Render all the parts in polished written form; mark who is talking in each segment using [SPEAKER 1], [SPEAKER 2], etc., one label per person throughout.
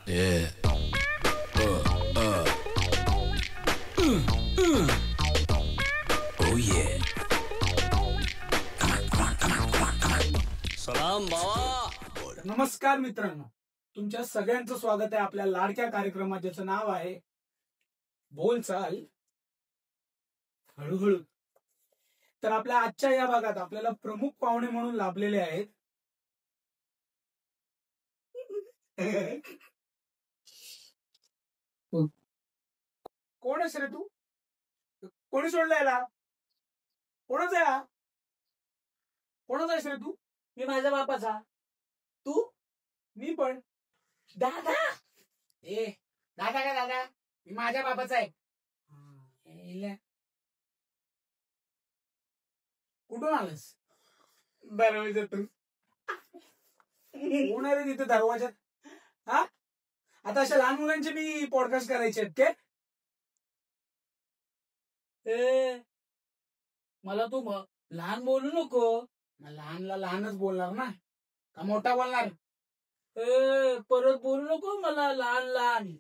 [SPEAKER 1] Yeah. Oh yeah.
[SPEAKER 2] सलाम बाबा.
[SPEAKER 3] नमस्कार मित्रांनो, तुमच्या सगळ्यांचं स्वागत आहे आपल्या लाडक्या कार्यक्रमात, ज्याचं नाव आहे बोलचाल हळूहळू. तर आपल्या आजच्या या भागात आपल्याला प्रमुख पाहुणे म्हणून लाभलेले आहेत कोण आहेस रे तू? कोणी सोडलं याला? कोणाचा आहे हा? कोणाचा आहेस रे तू?
[SPEAKER 4] मी माझ्या बापाचा. तू?
[SPEAKER 3] मी पण.
[SPEAKER 4] दादा.
[SPEAKER 3] ए दादा का दादा? मी माझ्या बाबाचा आहे. इल्या. कुठून आलास? दरवाजातून. कोण आहे रे तिथे दरवाजात? हा, आता अशा लहान मुलांचे मी पॉडकास्ट करायचे आहेत काय?
[SPEAKER 4] मला तू लहान बोलू नको.
[SPEAKER 3] लहानला लहानच बोलणार ना, का मोठा बोलणार?
[SPEAKER 4] परत बोलू नको मला लहान लहान.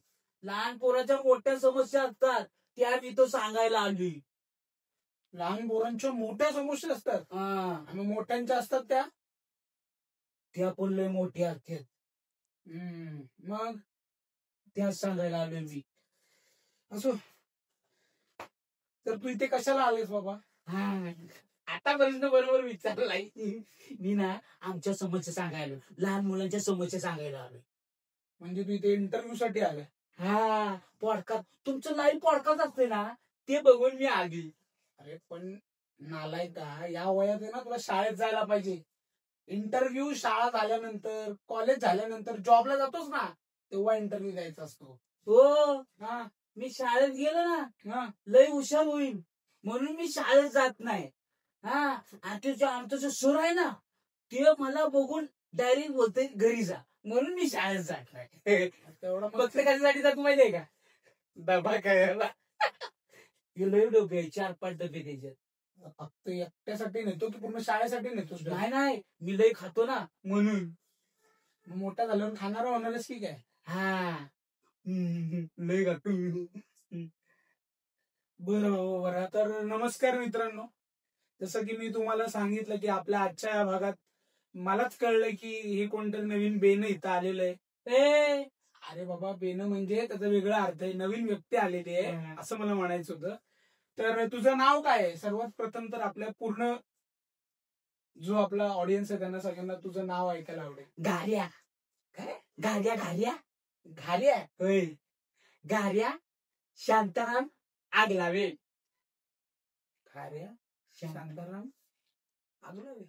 [SPEAKER 4] लहान पोराच्या मोठ्या समस्या असतात, त्या मी तो सांगायला आली.
[SPEAKER 3] लहान पोरांच्या मोठ्या समस्या असतात आणि मोठ्यांच्या असतात
[SPEAKER 4] त्या पण लय मोठ्या असतात.
[SPEAKER 3] मग
[SPEAKER 4] त्या सांगायला आलोय मी.
[SPEAKER 3] असो, तर तू इथे कशाला आलेस बाबा?
[SPEAKER 4] आता प्रश्न बरोबर विचारलाय. मी ना आमच्या समस्या सांगायला, लहान मुलांच्या समस्या सांगायला आलोय.
[SPEAKER 3] म्हणजे तू इथे इंटरव्ह्यू साठी आलाय?
[SPEAKER 4] हा, पॉडकास्ट, तुमचं लाईव्ह पॉडकास्ट असते ना, ते बघून मी आली.
[SPEAKER 3] अरे पण नालायका, या वयात आहे ना तुला शाळेत जायला पाहिजे. इंटरव्ह्यू शाळा झाल्यानंतर, कॉलेज झाल्यानंतर, जॉबला जातोस ना, तेव्हा इंटरव्ह्यू द्यायचा असतो.
[SPEAKER 4] हो,
[SPEAKER 3] हा
[SPEAKER 4] मी शाळेत गेलो ना,
[SPEAKER 3] हा
[SPEAKER 4] लय हुशार होईल म्हणून मी शाळेत जात नाही. आमचं जो सर आहे ना, ते मला बघून डायरेक्ट बोलते घरी जा, म्हणून मी शाळेत जात नाही.
[SPEAKER 3] तेवढा
[SPEAKER 4] फक्त कशासाठी जात माहितीये का?
[SPEAKER 3] डबा काय
[SPEAKER 4] लय डबे आहे, 4-5 डबे त्याच्यात.
[SPEAKER 3] फक्त एकट्यासाठी नेतो की पूर्ण शाळेसाठी नेतोस?
[SPEAKER 4] नाही, मी लय खातो ना, म्हणून.
[SPEAKER 3] मग मोठा झाल्यावर खाणार होणारच की काय?
[SPEAKER 4] हा,
[SPEAKER 3] लय का तू? बरं. तर नमस्कार मित्रांनो, जसं की मी तुम्हाला सांगितलं की आपल्या आजच्या या भागात मलाच कळलंय की हे कोणतरी नवीन बेन इथं आलेलं आहे. अरे बाबा, बेन म्हणजे त्याचा वेगळा अर्थ आहे, नवीन व्यक्ती आलेली आहे असं मला म्हणायचं होतं. तर तुझं नाव काय आहे? सर्वात प्रथम तर आपल्या पूर्ण जो आपला ऑडियन्स आहे त्यांना सगळ्यांना तुझं नाव ऐकायला आवडेल.
[SPEAKER 4] घाऱ्या.
[SPEAKER 3] काय?
[SPEAKER 4] घाऱ्या घाऱ्या
[SPEAKER 3] घाऱ्या?
[SPEAKER 4] होय, घाऱ्या शांताराम आगलावे.
[SPEAKER 3] घाऱ्या शांताराम आगलावे.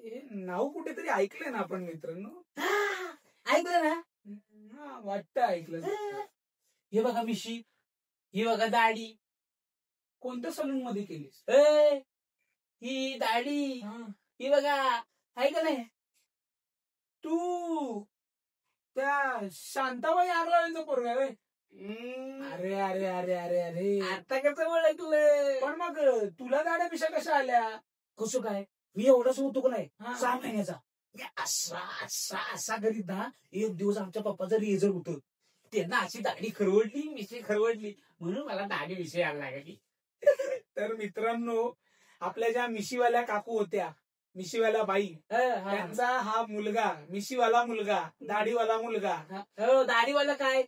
[SPEAKER 3] हे नाव कुठेतरी ऐकलंय ना आपण मित्रांनो?
[SPEAKER 4] ऐकलं ना?
[SPEAKER 3] हा, वाटतं ऐकलं.
[SPEAKER 4] हे बघा मिशी, ही बघा दाढी.
[SPEAKER 3] कोणत्या सलून मध्ये केलीस?
[SPEAKER 4] ही दाढी, ही बघा, ऐक नाही?
[SPEAKER 3] तू त्या शांताबाई आगलावेंचा पोरगा आहे? अरे अरे अरे अरे अरे,
[SPEAKER 4] आता कसं ओळखलं?
[SPEAKER 3] पण मग तुला दाड्या पिशा कशा आल्या?
[SPEAKER 4] कसं काय? मी एवढाच होतो का नाही,
[SPEAKER 3] हा.
[SPEAKER 4] 6 महिन्याचा. मी असा असा असा करीत ना, एक दिवस आमच्या पप्पाचं रेझर होतं, त्यांना अशी दाढी खरवडली, मिशी खरवडली, म्हणून मला दाढी विषय आला लागली.
[SPEAKER 3] तर मित्रांनो, आपल्या ज्या मिशीवाल्या काकू होत्या, मिशीवाल्या बाई, त्यांचा हा मुलगा, मिशीवाला मुलगा, दाढीवाला मुलगा.
[SPEAKER 4] दाढीवाला काय?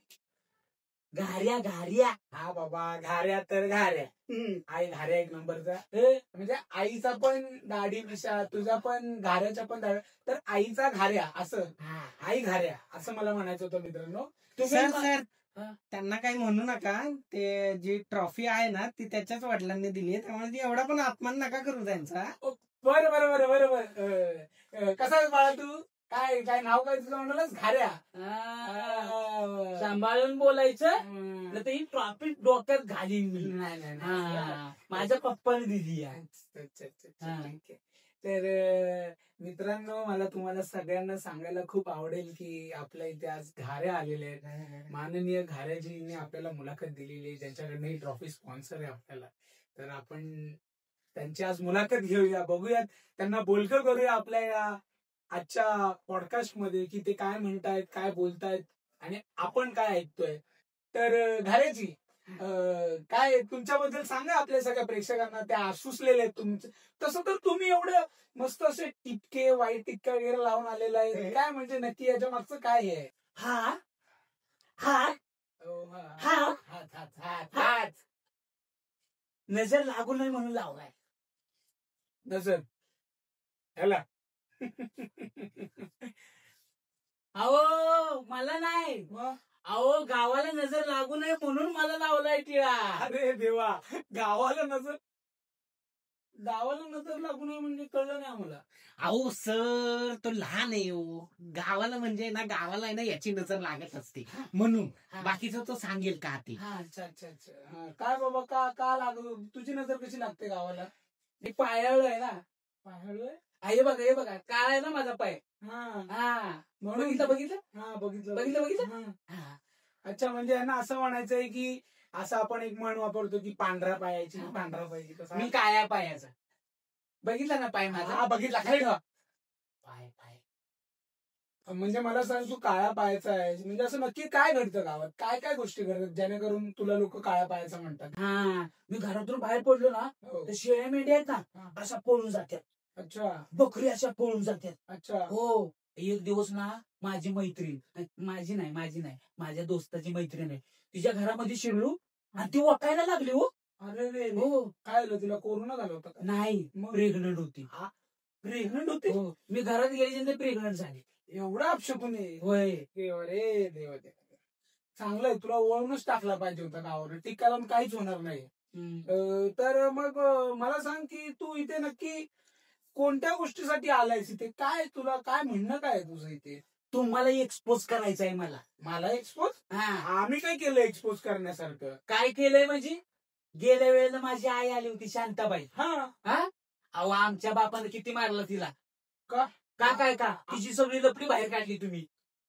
[SPEAKER 4] घाऱ्या घाऱ्या.
[SPEAKER 3] हा बाबा, घाऱ्या तर घाऱ्या. आई घाऱ्या एक नंबरचा. म्हणजे आईचा पण दाढी मिशा, तुझा पण घाऱ्याचा पण दाढी, तर आईचा घाऱ्या असं, आई घाऱ्या असं मला म्हणायचं होतं मित्रांनो.
[SPEAKER 5] सर त्यांना काही म्हणू नका. ते जी ट्रॉफी आहे ना, ती त्याच्याच वडिलांनी दिली आहे, त्यामुळे ती एवढा पण अपमान नका करू त्यांचा.
[SPEAKER 3] बरं बरं बरं बरं बरं. कसा आहेस बाळा तू? काय काय नाव काय तुझं म्हणालच? घाऱ्या.
[SPEAKER 4] सांभाळून बोलायचं, तर ही ट्रॉफी डोक्यात घालीन मी.
[SPEAKER 3] नाही,
[SPEAKER 4] माझ्या पप्पाने दिली आहे.
[SPEAKER 3] ठीक आहे. तर मित्रांनो, मला तुम्हाला सगळ्यांना सांगायला खूप आवडेल की आपल्या इथे आज घाऱ्या आलेले आहेत. माननीय घाऱ्याजींनी आपल्याला मुलाखत दिलेली आहे, ज्यांच्याकडनं ही ट्रॉफी स्पॉन्सर आहे आपल्याला. तर आपण त्यांची आज मुलाखत घेऊया, बघूयात, त्यांना बोलकं करूया आपल्या या आजच्या पॉडकास्ट मध्ये की ते काय म्हणतायत, काय बोलतायत आणि आपण काय ऐकतोय. तर घाल्याची काय तुमच्याबद्दल सांगा आपल्या सगळ्या प्रेक्षकांना. ते आसुसलेले आहेत तुमचे. तसं तर तुम्ही एवढं मस्त असे टिपके वाईट टिपके वगैरे लावून आलेला आहे. काय म्हणजे नक्की याच्या मागचं काय आहे?
[SPEAKER 4] हा हा हा
[SPEAKER 3] हात हात हात हात
[SPEAKER 4] नजर लागू नये म्हणून लावलाय.
[SPEAKER 3] नजर ह्याला
[SPEAKER 4] अहो मला नाही,
[SPEAKER 3] मग?
[SPEAKER 4] अहो गावाला नजर लागू नये म्हणून मला लावलाय टिळा.
[SPEAKER 3] अरे देवा, गावाला नजर लागू नये म्हणजे कळलं नाही आम्हाला.
[SPEAKER 5] अहो सर, तो लहान आहे हो. गावाला म्हणजे ना, गावाला आहे ना याची नजर लागत असते म्हणून. बाकीचं तो सांगेल का ते.
[SPEAKER 3] अच्छा अच्छा अच्छा. हा, काय बाबा का का लागू, तुझी नजर कशी लागते गावाला?
[SPEAKER 4] मी पायाळू आहे ना.
[SPEAKER 3] पाहळू आहे?
[SPEAKER 4] हे बघा हे बघा, काळा आहे ना माझा पाय.
[SPEAKER 3] हा
[SPEAKER 4] हा
[SPEAKER 3] म्हणून
[SPEAKER 4] बघितलं बघितलं
[SPEAKER 3] हा बघितलं
[SPEAKER 4] बघितलं.
[SPEAKER 3] हा.
[SPEAKER 4] हा.
[SPEAKER 3] अच्छा, म्हणजे यांना असं म्हणायचंय की असं आपण एक म्हण वापरतो की पांढरा पायाची पांढरा पायाची, तसं
[SPEAKER 4] मी काळ्या पायाचा. बघितला ना पाय माझा?
[SPEAKER 3] हा बघितला. काय का
[SPEAKER 4] पाय पाय
[SPEAKER 3] म्हणजे मला सांग, तू काळ्या पायाचा आहे म्हणजे असं नक्की काय घडतं गावात? काय काय गोष्टी घडतात जेणेकरून तुला लोक काळ्या पायाचा म्हणतात?
[SPEAKER 4] हा, मी घरातून बाहेर पडलो ना,
[SPEAKER 3] हो.
[SPEAKER 4] तर शेळ्या मेंढ्या आहेत
[SPEAKER 3] हा.
[SPEAKER 4] ना, अशा पळून जातात.
[SPEAKER 3] अच्छा
[SPEAKER 4] बकरी अशा पळून जातात.
[SPEAKER 3] अच्छा.
[SPEAKER 4] हो. एक दिवस ना माझी मैत्रीण, माझी नाही माझ्या दोस्ताची मैत्रीण आहे, तिच्या घरामध्ये शिरलो आणि ती वाकायला लागली. हो
[SPEAKER 3] अरे रे रे.
[SPEAKER 4] हो.
[SPEAKER 3] काय झालं, तिला कोरोना झाला होता का?
[SPEAKER 4] नाही,
[SPEAKER 3] मग?
[SPEAKER 4] प्रेग्नंट होती.
[SPEAKER 3] प्रेग्नंट होते?
[SPEAKER 4] हो, मी घरात गेली प्रेग्नंट झाली.
[SPEAKER 3] एवढा अपशकुन आहे?
[SPEAKER 4] होय.
[SPEAKER 3] अरे देवा देवा. चांगलंय, तुला ओळखूनच टाकला पाहिजे होता गावावर. टिकायला काहीच होणार नाही. तर मग मला सांग की तू इथे नक्की कोणत्या गोष्टीसाठी आलायस इथे? काय तुला काय म्हणणं काय आहे तुझं इथे?
[SPEAKER 4] तुम्हाला एक्सपोज करायचं आहे मला.
[SPEAKER 3] मला एक्सपोज?
[SPEAKER 4] हा.
[SPEAKER 3] आम्ही काय केलं एक्सपोज करण्यासारखं?
[SPEAKER 4] काय केलंय म्हणजे, गेल्या वेळेला माझी आई आली होती शांताबाई.
[SPEAKER 3] हा
[SPEAKER 4] अहो आमच्या बापानं किती मारलं तिला.
[SPEAKER 3] का?
[SPEAKER 4] का तिची सगळी लपडी बाहेर काढली तुम्ही.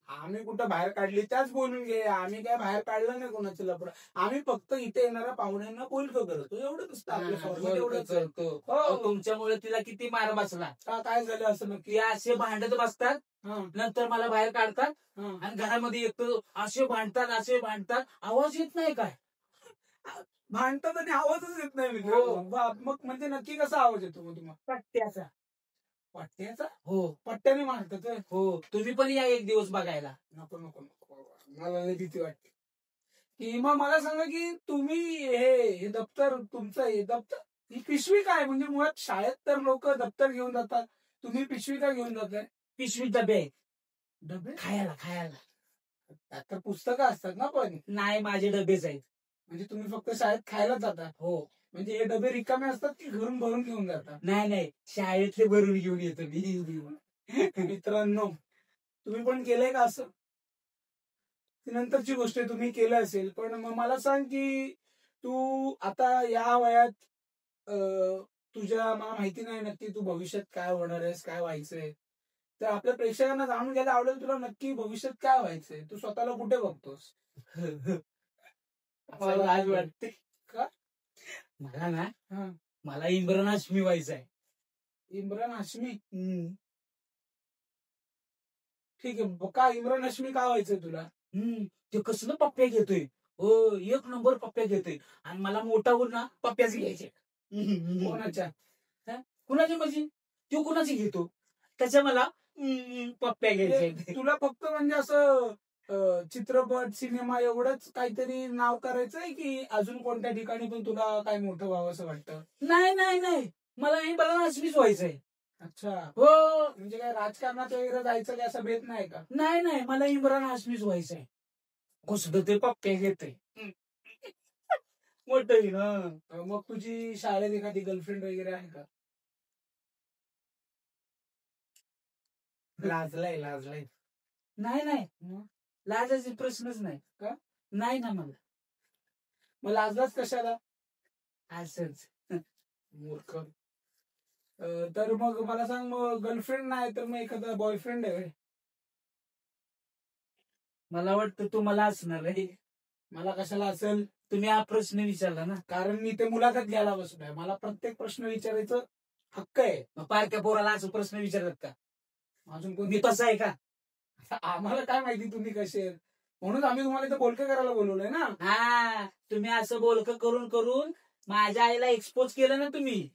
[SPEAKER 3] आम्ही कुठं बाहेर काढली? त्याच बोलून घे. आम्ही काय बाहेर काढलं नाही कोणाचं लपड. आम्ही फक्त इथे येणाऱ्या पाहुण्यांना बोलतो करतो, एवढंच असतं आपलं फॉर्मॅट. एवढंच आहे.
[SPEAKER 4] हो, तुमच्यामुळे तिला किती मार बसला.
[SPEAKER 3] काय झालं असं नक्की?
[SPEAKER 4] ते असे भांडत बसतात,
[SPEAKER 3] हा,
[SPEAKER 4] नंतर मला बाहेर काढतात
[SPEAKER 3] हा.
[SPEAKER 4] आणि घरामध्ये येतो. असे भांडतात, आवाज येत नाही काय?
[SPEAKER 3] भांडतात आणि आवाजच येत नाही मित्र.
[SPEAKER 4] हो.
[SPEAKER 3] मग म्हणजे नक्की कसा आवाज येतो मग तुम्हाला?
[SPEAKER 4] पट्ट्याचा.
[SPEAKER 3] पट्ट्याचा?
[SPEAKER 4] हो
[SPEAKER 3] पट्ट्याने मारतात होय?
[SPEAKER 4] हो, तुम्ही पण या एक दिवस बघायला.
[SPEAKER 3] नको नको नको बाबा. मला लय भीती वाटते. की मग मला सांगा की तुम्ही हे दप्तर, तुमचं हे दप्तर, ही पिशवी काय? म्हणजे मुळात शाळेत तर लोक दप्तर घेऊन जातात, तुम्ही पिशवी का घेऊन जाताय?
[SPEAKER 4] पिशवी डबे आहेत.
[SPEAKER 3] डबे?
[SPEAKER 4] खायला.
[SPEAKER 3] त्यात तर पुस्तकं असतात ना पण.
[SPEAKER 4] नाही, माझे डबेच आहेत.
[SPEAKER 3] म्हणजे तुम्ही फक्त शाळेत खायला जाता?
[SPEAKER 4] हो.
[SPEAKER 3] म्हणजे हे डबे रिकामे असतात की घरून भरून घेऊन जातात?
[SPEAKER 4] नाही, शाळेतले भरून घेऊन येतो मी.
[SPEAKER 3] मित्रांनो, तुम्ही पण केलंय का असं? ती नंतरची गोष्ट आहे, तुम्ही केलं असेल. पण मग मला सांग की तू आता या वयात तुझ्या, मला माहिती नाही नक्की तू भविष्यात काय होणार आहेस, काय व्हायचंय. तर आपल्या प्रेक्षकांना जाणून घ्यायला आवडेल तुला नक्की भविष्यात काय व्हायचंय. तू स्वतःला कुठे बघतोस?
[SPEAKER 4] मला लाज वाटते.
[SPEAKER 3] का?
[SPEAKER 4] मला ना,
[SPEAKER 3] हा.
[SPEAKER 4] मला इम्रान हाशमी व्हायचंय.
[SPEAKER 3] इम्रान हाशमी? ठीक आहे. का इम्रान हाशमी का व्हायचंय तुला?
[SPEAKER 4] ते कसलं पप्प्या घेतोय. हो, एक नंबर पप्प्या घेतोय. आणि मला मोठा होऊन ना पप्प्याच घ्यायचे.
[SPEAKER 3] कोणाच्या?
[SPEAKER 4] कुणाची म्हणजे, तो कुणाची घेतो त्याच्या मला पप्प्या घ्यायचे.
[SPEAKER 3] तुला फक्त म्हणजे असं चित्रपट, सिनेमा एवढंच काहीतरी नाव करायचंय की अजून कोणत्या ठिकाणी पण तुला काय मोठं व्हावं असं वाटतं?
[SPEAKER 4] नाही, मला इम्रान हाशमीच व्हायचंय.
[SPEAKER 3] अच्छा.
[SPEAKER 4] हो.
[SPEAKER 3] म्हणजे काय राजकारणात वगैरे जायचं काय असं भेट नाही का?
[SPEAKER 4] नाही, मला इम्रान हाशमीच व्हायचंय. कसं ते पप्प्या घेते मोठं ना.
[SPEAKER 3] मग तुझी शाळेत एखादी गर्लफ्रेंड वगैरे आहे का? लाजलाय.
[SPEAKER 4] नाही, लाजाचे प्रश्नच नाही.
[SPEAKER 3] का?
[SPEAKER 4] नाही ना मला.
[SPEAKER 3] मग लाजलाच कशाला?
[SPEAKER 4] असंच.
[SPEAKER 3] मूर्ख. तर मग मला सांग, मग गर्लफ्रेंड नाही तर मग एखादा बॉयफ्रेंड आहे?
[SPEAKER 4] मला वाटतं तुम्हाला असणार आहे.
[SPEAKER 3] मला कशाला असेल?
[SPEAKER 4] तुम्ही हा प्रश्न विचारला ना.
[SPEAKER 3] कारण मी ते मुलाखत घ्यायला बसलोय. मला प्रत्येक प्रश्न विचारायचं हक्क आहे.
[SPEAKER 4] मग पारख्या पोराला असं प्रश्न विचारतात का?
[SPEAKER 3] अजून कोण
[SPEAKER 4] मी तसा आहे का?
[SPEAKER 3] आम्हाला काय माहिती तुम्ही कसे आहेत, म्हणून आम्ही तुम्हाला इथं बोलकं करायला बोलवलंय ना.
[SPEAKER 4] हा, तुम्ही असं बोलकं करून करून माझ्या आईला एक्सपोज केलं ना तुम्ही.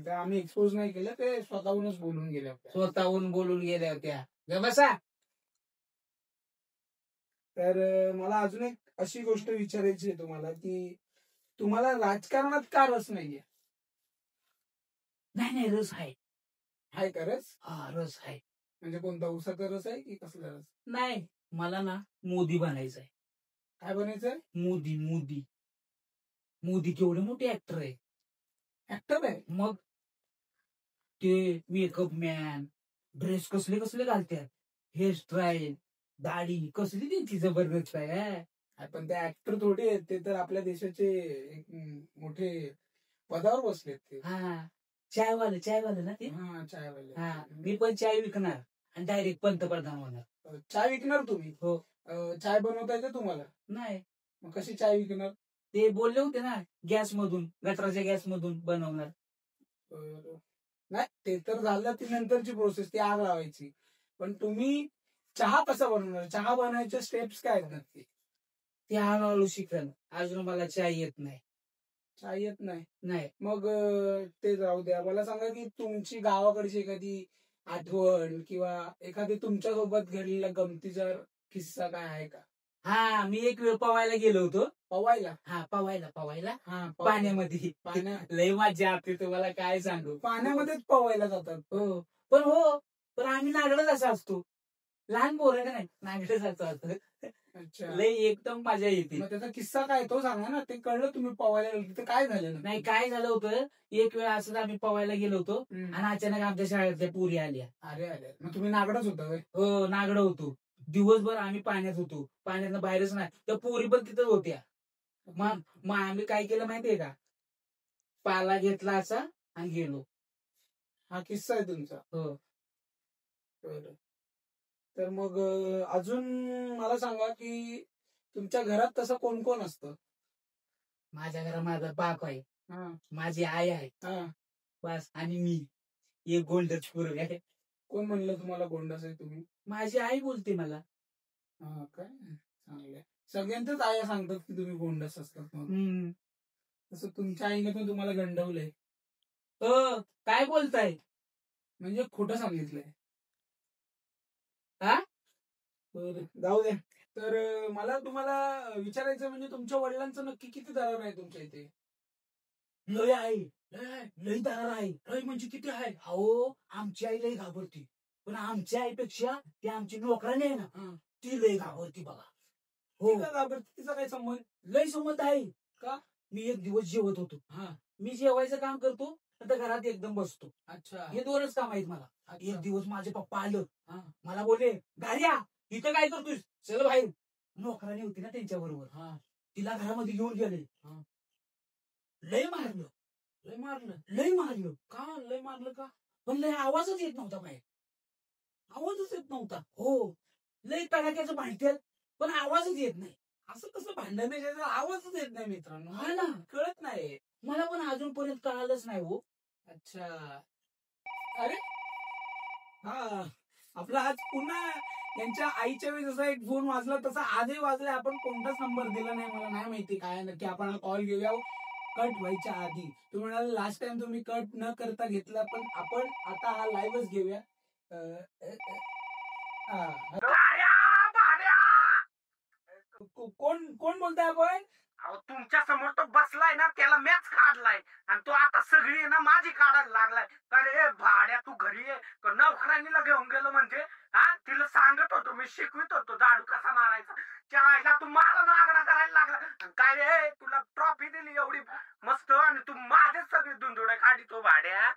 [SPEAKER 3] ते आम्ही एक्सपोज नाही केलं, ते स्वतःहूनच बोलून गेले आपल्याला.
[SPEAKER 4] स्वतःहून बोलून गेल्या होत्या. ग बसा.
[SPEAKER 3] तर मला अजून एक अशी गोष्ट विचारायची आहे तुम्हाला, की तुम्हाला राजकारणात का रस नाहीये?
[SPEAKER 4] नाही नाही, रस आहे.
[SPEAKER 3] हाय का रस?
[SPEAKER 4] हा, रस आहे.
[SPEAKER 3] म्हणजे कोणता, उसाचा रस आहे की कसला रस?
[SPEAKER 4] नाही, मला ना मोदी बनायचंय.
[SPEAKER 3] काय बनायचंय?
[SPEAKER 4] मोदी मोदी. मोदी केवढे मोठे ऍक्टर आहे.
[SPEAKER 3] ऍक्टर आहे?
[SPEAKER 4] मग ते मेकअप मॅन, ड्रेस कसले कसले घालतात, हेअरस्टाईल, दाढी कसली त्यांची जबरदस्त आहे.
[SPEAKER 3] पण ते ऍक्टर थोडे आहेत, ते तर आपल्या देशाचे एक मोठे पदावर बसलेत ते.
[SPEAKER 4] हा, चायवाले चायवाले ना ते.
[SPEAKER 3] हा, चायवाले.
[SPEAKER 4] हा, मी पण चाय विकणार आणि डायरेक्ट पंतप्रधान होणार.
[SPEAKER 3] चाय विकणार तुम्ही?
[SPEAKER 4] हो.
[SPEAKER 3] चाय बनवता येते तुम्हाला?
[SPEAKER 4] नाही,
[SPEAKER 3] मग कशी चाय विकणार?
[SPEAKER 4] ते बोलले होते ना, गॅस मधून, गटराच्या गॅस मधून बनवणार.
[SPEAKER 3] नाही, ते तर झालं, ती नंतरची प्रोसेस, ती आग लावायची. पण तुम्ही चहा कसा बनवणार? चहा बनवायच्या स्टेप्स काय आहेत नक्की?
[SPEAKER 4] ते हळूहळू शिकल. अजून मला चाय येत नाही.
[SPEAKER 3] चाय येत नाही?
[SPEAKER 4] नाही.
[SPEAKER 3] मग ते जाऊ द्या, मला सांगा की तुमची गावाकडची एखादी आठवण किंवा एखादी तुमच्या सोबत घडलेला गमतीचा किस्सा काय आहे का?
[SPEAKER 4] हा, मी एक वेळ पवायला गेलो होतो.
[SPEAKER 3] पवायला?
[SPEAKER 4] हा, पवायला पवायला
[SPEAKER 3] हा,
[SPEAKER 4] पाण्यामध्ये. लय मजा आली, तुम्हाला काय सांगू.
[SPEAKER 3] पाण्यामध्येच पवायला जातात?
[SPEAKER 4] हो, पण आम्ही नागडच असा असतो. लहान पोरं का नाही, नागडच असं.
[SPEAKER 3] अच्छा.
[SPEAKER 4] लय एकदम मजा येते.
[SPEAKER 3] मग त्याचा किस्सा काय तो सांगा ना, ते कळलं तुम्ही पवायला गेलो, तिथे काय झालं?
[SPEAKER 4] नाही, काय झालं होतं, एक वेळ असं आम्ही पवायला गेलो होतो आणि अचानक आमच्या शाळेतल्या पुरी आल्या.
[SPEAKER 3] अरे अरे, मग तुम्ही नागडच होता?
[SPEAKER 4] हो, नागड होतो. दिवसभर आम्ही पाण्यात होतो, पाण्यातनं बाहेरच नाही. त्या पोरी पण तिथं होत्या. मग आम्ही काय केलं माहितीये का, पाला घेतला असा आणि गेलो.
[SPEAKER 3] हा किस्सा आहे तुमचा?
[SPEAKER 4] हो.
[SPEAKER 3] बरं. तर मग अजून मला सांगा की तुमच्या घरात तसं कोण कोण असतं?
[SPEAKER 4] माझ्या घरात माझा बाप आहे,
[SPEAKER 3] हा,
[SPEAKER 4] माझी आई आहे,
[SPEAKER 3] हा.
[SPEAKER 4] बस, आणि मी एक गोल्डच पोरग आहे.
[SPEAKER 3] कोण म्हणलं तुम्हाला गोंडस आहे तुम्ही?
[SPEAKER 4] माझी आई बोलते मला.
[SPEAKER 3] हा, काय चांगलंय. सगळ्यांच्याच आया सांगतात की तुम्ही गोंडस असतात म्हणून. तसं तुमच्या आईने पण तुम्हाला गंडवलंय?
[SPEAKER 4] काय बोलताय?
[SPEAKER 3] म्हणजे खोटं सांगितलंय?
[SPEAKER 4] हा?
[SPEAKER 3] बरं, जाऊ द्या. तर मला तुम्हाला विचारायचं म्हणजे तुमच्या वडिलांचं नक्की किती दरार आहे तुमच्या इथे?
[SPEAKER 4] लय आहे, लय दरार आहे. लय म्हणजे किती आहे? अहो, आमची आई लय घाबरती, पण आमच्या आईपेक्षा ती आमची नोकराने आहे ना, ती लय घाबरती बघा.
[SPEAKER 3] हो, घाबरती? तिचा काय संबंध?
[SPEAKER 4] लय संबंध आहे.
[SPEAKER 3] का?
[SPEAKER 4] मी एक दिवस जेवत होतो. मी जेवायचं काम करतो, आता घरात एकदम बसतो.
[SPEAKER 3] अच्छा.
[SPEAKER 4] हे दोनच काम आहेत मला.
[SPEAKER 3] अच्छा.
[SPEAKER 4] एक दिवस माझे पप्पा आलं, मला बोलले, गाड्या इथं काय करतोस, चल बाहेर. नोकरानी होती ना त्यांच्या बरोबर, तिला घरामध्ये घेऊन गेले. लय मारलं.
[SPEAKER 3] लय मारलं?
[SPEAKER 4] लय मारलं.
[SPEAKER 3] का लय मारलं? का?
[SPEAKER 4] पण लय आवाजच येत नव्हता बाहेर.
[SPEAKER 3] आवाजच येत नव्हता?
[SPEAKER 4] हो, लय तडाख्याचं भांडतात, पण आवाजच येत नाही.
[SPEAKER 3] असं कसं भांडण आहे ज्याचा आवाजच येत नाही मित्रांनो?
[SPEAKER 4] हा ना,
[SPEAKER 3] कळत नाही
[SPEAKER 4] मला पण अजूनपर्यंत कळालंच नाही हो.
[SPEAKER 3] अच्छा. अरे हा, आपला आज पुन्हा यांच्या आईच्या वेळी जसा एक फोन वाजला तसा आजही वाजलाय. आपण कोणताच नंबर दिला नाही, मला नाही माहिती काय नक्की. आपण हा कॉल घेऊया कट व्हायच्या आधी. तुम्ही म्हणाल लास्ट टाइम तुम्ही कट न करता घेतला, पण आपण आता हा लाईव्हच घेऊया. कोण कोण बोलताय आपण?
[SPEAKER 5] अहो, तुमच्या समोर तो बसलाय ना, त्याला मॅच काढलाय आणि तो आता सगळी आहे ना माझी काढायला लागलाय. अरे भाड्या, तू घरी ये, नोकरांनीला घेऊन गेलो म्हणजे. तिला सांगत होतो, मी शिकवित होतो झाडू कसा मारायचा. चायला तू मला नागडा करायला लागला. आणि काय रे, तुला ट्रॉफी दिली एवढी मस्त आणि तू माझेच सगळी धुंदुड्या काढितो भाड्या.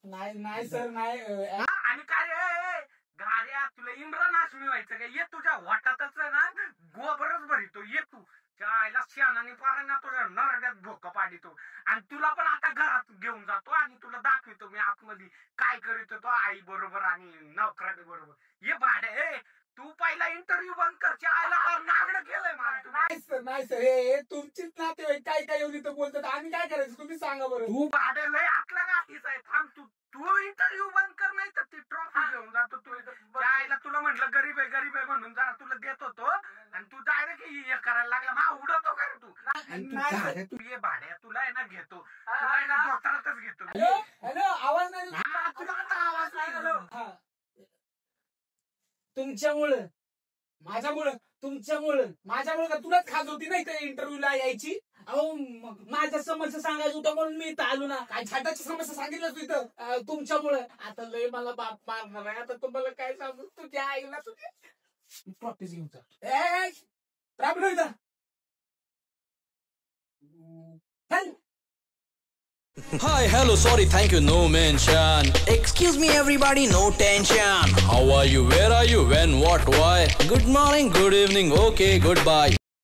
[SPEAKER 3] नाही सर, नाही.
[SPEAKER 5] आणि काय रे गाड्या, तुला इम्रान हाशमी व्हायचं का? ये तुझ्या वाटातच ना गोबरच भरितो. ये तू चायला शानाने पारायना तुझ्या नरड्यात भोक पाडितो. आणि तुला पण आता घरात घेऊन जातो आणि तुला दाखवितो मी आतमध्ये काय करीत होतो आई बरोबर आणि नोकरानी बरोबर. ये भाड्या, तू पहिला इंटरव्ह्यू बंद कर. चायला नागडं केलंय मला.
[SPEAKER 3] नाही सर, हे तुमचीच नातेवाईक काय काय येऊन इथं बोलतात, आम्ही काय करायचं तुम्ही सांगा बरं.
[SPEAKER 5] तू भाड्या लय आतला गाठीच आहे. थांब तू तू इंटरव्ह्यू बंद कर, नाही तर ती ट्रॉफी घेऊन जातो. तू त्या आईला तुला म्हटलं गरीब आहे म्हणून जरा तुला देत होतो आणि तू डायरेक्ट हे करायला लागला. मा उडवतो का रे तू? आणि तू
[SPEAKER 3] नाही.
[SPEAKER 5] झाडे, तू ये भाड्या, तुला आहे ना घेतो, तुला आहे ना धोतरातच घेतो.
[SPEAKER 4] हॅलो हॅलो, आवाज नाही
[SPEAKER 5] हा, तुला आता आवाज नाही आला.
[SPEAKER 4] हा. तुमच्यामुळं
[SPEAKER 3] माझ्यामुळे का तुलाच खाज होती नाही का इंटरव्ह्यूला यायची?
[SPEAKER 4] अहो माझ्या समस्या सांगायचं होतं म्हणून मी इथं आलो ना.
[SPEAKER 3] काय छाताची समस्या सांगितलं तू इथं?
[SPEAKER 4] तुमच्यामुळं आता लय मला बाप मारणार आहे. आता तुम्हाला काय सांगू, तुझ्या आईला तुझ्या
[SPEAKER 3] प्रॉपर्टी घेऊन जा. राबलो इथं. चल.
[SPEAKER 1] Hi, hello, sorry, thank you, no mention. Excuse me, everybody, no tension. How are you? Where are you? When? What? Why? Good morning, good evening, okay, goodbye.